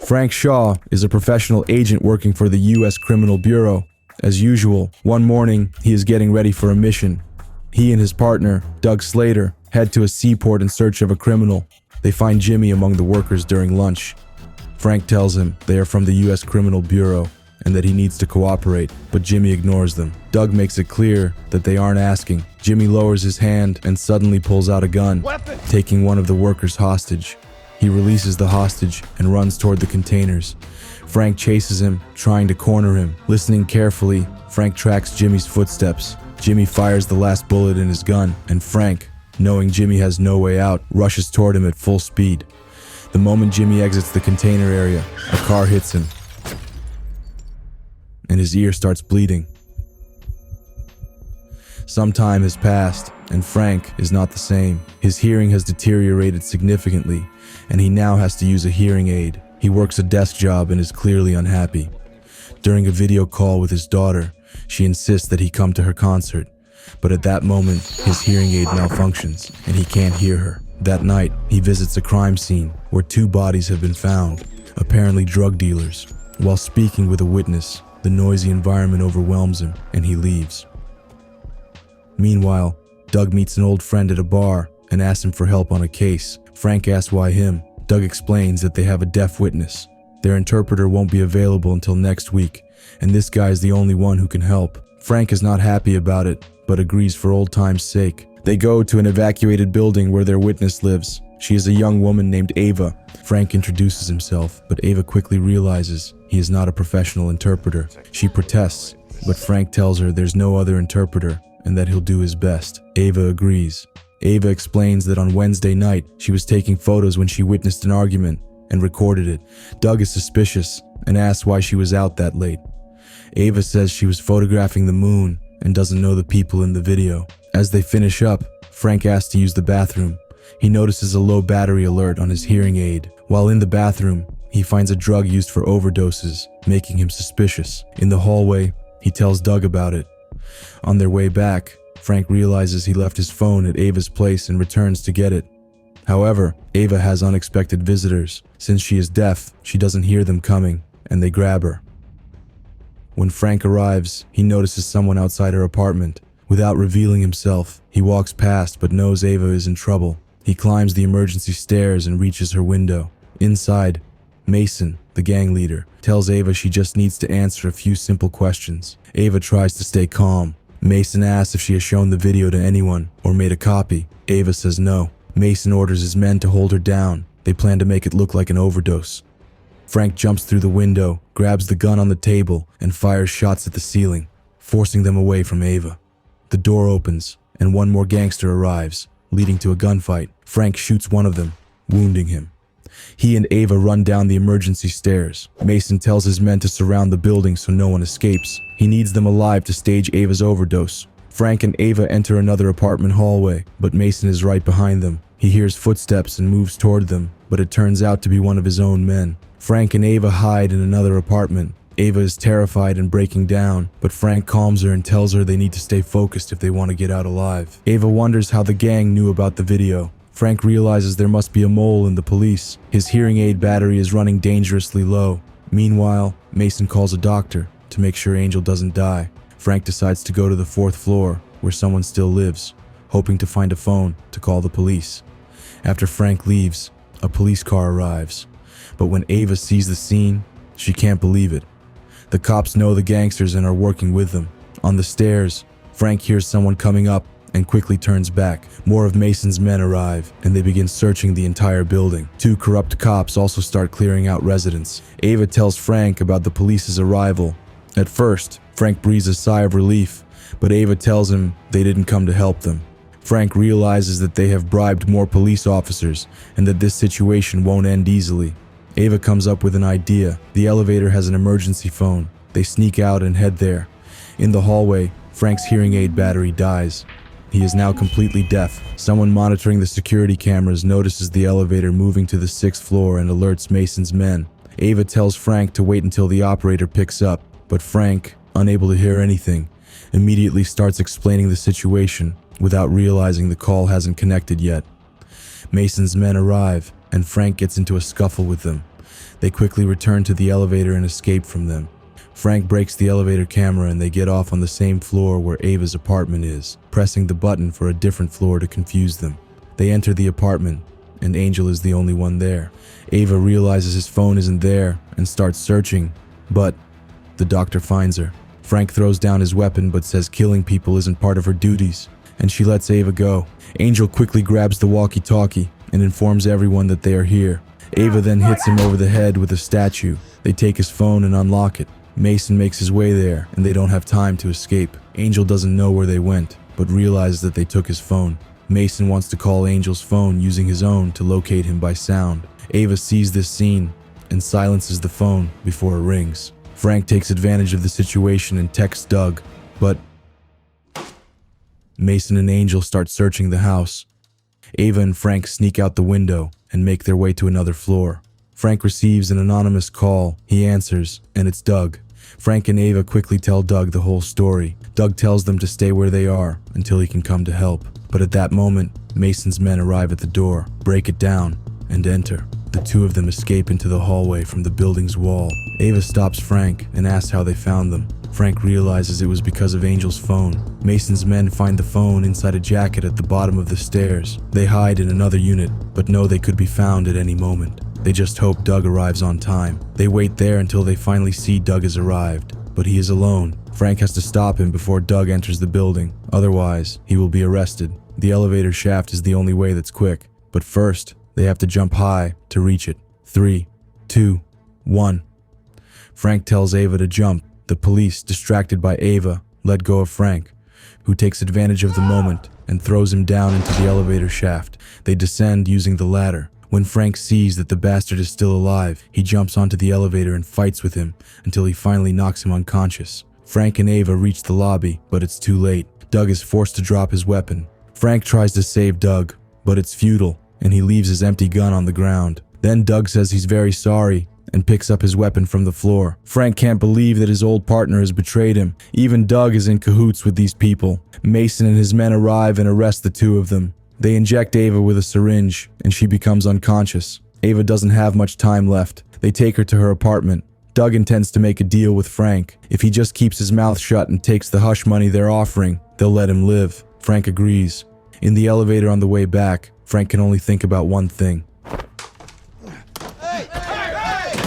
Frank Shaw is a professional agent working for the U.S. Criminal Bureau. As usual, one morning, he is getting ready for a mission. He and his partner, Doug Slater, head to a seaport in search of a criminal. They find Jimmy among the workers during lunch. Frank tells him they are from the U.S. Criminal Bureau and that he needs to cooperate, but Jimmy ignores them. Doug makes it clear that they aren't asking. Jimmy lowers his hand and suddenly pulls out a gun, taking one of the workers hostage. He releases the hostage and runs toward the containers. Frank chases him, trying to corner him. Listening carefully, Frank tracks Jimmy's footsteps. Jimmy fires the last bullet in his gun, and Frank, knowing Jimmy has no way out, rushes toward him at full speed. The moment Jimmy exits the container area, a car hits him, and his ear starts bleeding. Some time has passed, and Frank is not the same. His hearing has deteriorated significantly, and he now has to use a hearing aid. He works a desk job and is clearly unhappy. During a video call with his daughter, she insists that he come to her concert, but at that moment, his hearing aid malfunctions, and he can't hear her. That night, he visits a crime scene where 2 bodies have been found, apparently drug dealers. While speaking with a witness, the noisy environment overwhelms him, and he leaves. Meanwhile, Doug meets an old friend at a bar and asks him for help on a case. Frank asks why him. Doug explains that they have a deaf witness. Their interpreter won't be available until next week, and this guy is the only one who can help. Frank is not happy about it, but agrees for old time's sake. They go to an evacuated building where their witness lives. She is a young woman named Ava. Frank introduces himself, but Ava quickly realizes he is not a professional interpreter. She protests, but Frank tells her there's no other interpreter and that he'll do his best. Ava agrees. Ava explains that on Wednesday night, she was taking photos when she witnessed an argument and recorded it. Doug is suspicious and asks why she was out that late. Ava says she was photographing the moon and doesn't know the people in the video. As they finish up, Frank asks to use the bathroom. He notices a low battery alert on his hearing aid. While in the bathroom, he finds a drug used for overdoses, making him suspicious. In the hallway, he tells Doug about it. On their way back, Frank realizes he left his phone at Ava's place and returns to get it. However, Ava has unexpected visitors. Since she is deaf, she doesn't hear them coming, and they grab her. When Frank arrives, he notices someone outside her apartment. Without revealing himself, he walks past but knows Ava is in trouble. He climbs the emergency stairs and reaches her window. Inside, Mason, the gang leader, tells Ava she just needs to answer a few simple questions. Ava tries to stay calm. Mason asks if she has shown the video to anyone or made a copy. Ava says no. Mason orders his men to hold her down. They plan to make it look like an overdose. Frank jumps through the window, grabs the gun on the table, and fires shots at the ceiling, forcing them away from Ava. The door opens, and one more gangster arrives, leading to a gunfight. Frank shoots one of them, wounding him. He and Ava run down the emergency stairs. Mason tells his men to surround the building so no one escapes. He needs them alive to stage Ava's overdose. Frank and Ava enter another apartment hallway, but Mason is right behind them. He hears footsteps and moves toward them, but it turns out to be one of his own men. Frank and Ava hide in another apartment. Ava is terrified and breaking down, but Frank calms her and tells her they need to stay focused if they want to get out alive. Ava wonders how the gang knew about the video. Frank realizes there must be a mole in the police. His hearing aid battery is running dangerously low. Meanwhile, Mason calls a doctor to make sure Angel doesn't die. Frank decides to go to the 4th floor, where someone still lives, hoping to find a phone to call the police. After Frank leaves, a police car arrives. But when Ava sees the scene, she can't believe it. The cops know the gangsters and are working with them. On the stairs, Frank hears someone coming up and quickly turns back. More of Mason's men arrive, and they begin searching the entire building. 2 corrupt cops also start clearing out residents. Ava tells Frank about the police's arrival. At first, Frank breathes a sigh of relief, but Ava tells him they didn't come to help them. Frank realizes that they have bribed more police officers and that this situation won't end easily. Ava comes up with an idea. The elevator has an emergency phone. They sneak out and head there. In the hallway, Frank's hearing aid battery dies. He is now completely deaf. Someone monitoring the security cameras notices the elevator moving to the 6th floor and alerts Mason's men. Ava tells Frank to wait until the operator picks up, but Frank, unable to hear anything, immediately starts explaining the situation without realizing the call hasn't connected yet. Mason's men arrive, and Frank gets into a scuffle with them. They quickly return to the elevator and escape from them. Frank breaks the elevator camera and they get off on the same floor where Ava's apartment is, pressing the button for a different floor to confuse them. They enter the apartment, and Angel is the only one there. Ava realizes his phone isn't there and starts searching, but the doctor finds her. Frank throws down his weapon but says killing people isn't part of her duties, and she lets Ava go. Angel quickly grabs the walkie-talkie and informs everyone that they are here. Ava then hits him over the head with a statue. They take his phone and unlock it. Mason makes his way there, and they don't have time to escape. Angel doesn't know where they went, but realizes that they took his phone. Mason wants to call Angel's phone using his own to locate him by sound. Ava sees this scene and silences the phone before it rings. Frank takes advantage of the situation and texts Doug, but Mason and Angel start searching the house. Ava and Frank sneak out the window and make their way to another floor. Frank receives an anonymous call. He answers, and it's Doug. Frank and Ava quickly tell Doug the whole story. Doug tells them to stay where they are until he can come to help. But at that moment, Mason's men arrive at the door, break it down, and enter. The two of them escape into the hallway from the building's wall. Ava stops Frank and asks how they found them. Frank realizes it was because of Angel's phone. Mason's men find the phone inside a jacket at the bottom of the stairs. They hide in another unit, but know they could be found at any moment. They just hope Doug arrives on time. They wait there until they finally see Doug has arrived, but he is alone. Frank has to stop him before Doug enters the building. Otherwise, he will be arrested. The elevator shaft is the only way that's quick. But first, they have to jump high to reach it. 3, 2, 1. Frank tells Ava to jump. The police, distracted by Ava, let go of Frank, who takes advantage of the moment and throws him down into the elevator shaft. They descend using the ladder. When Frank sees that the bastard is still alive, he jumps onto the elevator and fights with him until he finally knocks him unconscious. Frank and Ava reach the lobby, but it's too late. Doug is forced to drop his weapon. Frank tries to save Doug, but it's futile, and he leaves his empty gun on the ground. Then Doug says he's very sorry and picks up his weapon from the floor. Frank can't believe that his old partner has betrayed him. Even Doug is in cahoots with these people. Mason and his men arrive and arrest the two of them. They inject Ava with a syringe, and she becomes unconscious. Ava doesn't have much time left. They take her to her apartment. Doug intends to make a deal with Frank. If he just keeps his mouth shut and takes the hush money they're offering, they'll let him live. Frank agrees. In the elevator on the way back, Frank can only think about one thing.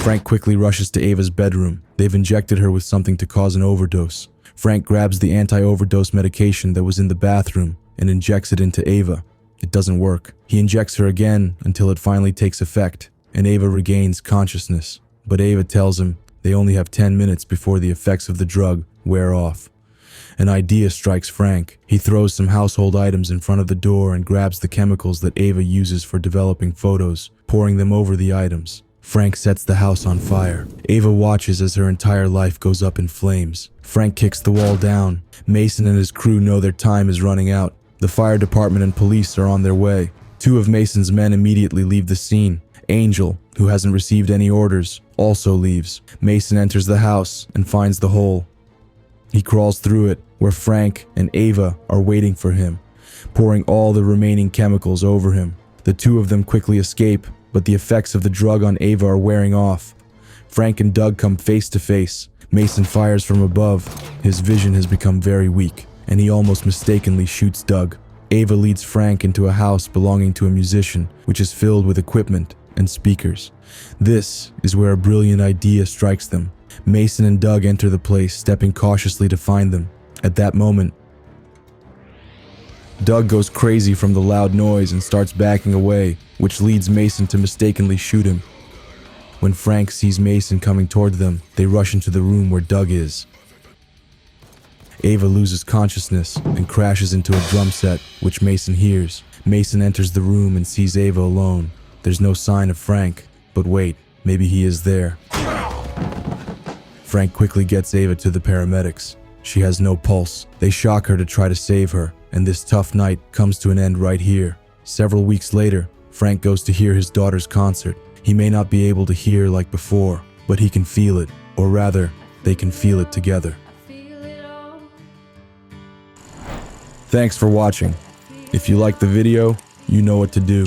Frank quickly rushes to Ava's bedroom. They've injected her with something to cause an overdose. Frank grabs the anti-overdose medication that was in the bathroom and injects it into Ava. It doesn't work. He injects her again until it finally takes effect, and Ava regains consciousness. But Ava tells him they only have 10 minutes before the effects of the drug wear off. An idea strikes Frank. He throws some household items in front of the door and grabs the chemicals that Ava uses for developing photos, pouring them over the items. Frank sets the house on fire. Ava watches as her entire life goes up in flames. Frank kicks the wall down. Mason and his crew know their time is running out. The fire department and police are on their way. Two of Mason's men immediately leave the scene. Angel, who hasn't received any orders, also leaves. Mason enters the house and finds the hole. He crawls through it, where Frank and Ava are waiting for him, pouring all the remaining chemicals over him. The two of them quickly escape, but the effects of the drug on Ava are wearing off. Frank and Doug come face to face. Mason fires from above. His vision has become very weak, and he almost mistakenly shoots Doug. Ava leads Frank into a house belonging to a musician, which is filled with equipment and speakers. This is where a brilliant idea strikes them. Mason and Doug enter the place, stepping cautiously to find them. At that moment, Doug goes crazy from the loud noise and starts backing away, which leads Mason to mistakenly shoot him. When Frank sees Mason coming toward them, they rush into the room where Doug is. Ava loses consciousness and crashes into a drum set, which Mason hears. Mason enters the room and sees Ava alone. There's no sign of Frank, but wait, maybe he is there. Frank quickly gets Ava to the paramedics. She has no pulse. They shock her to try to save her, and this tough night comes to an end right here. Several weeks later, Frank goes to hear his daughter's concert. He may not be able to hear like before, but he can feel it, or rather, they can feel it together. Thanks for watching. If you liked the video, you know what to do.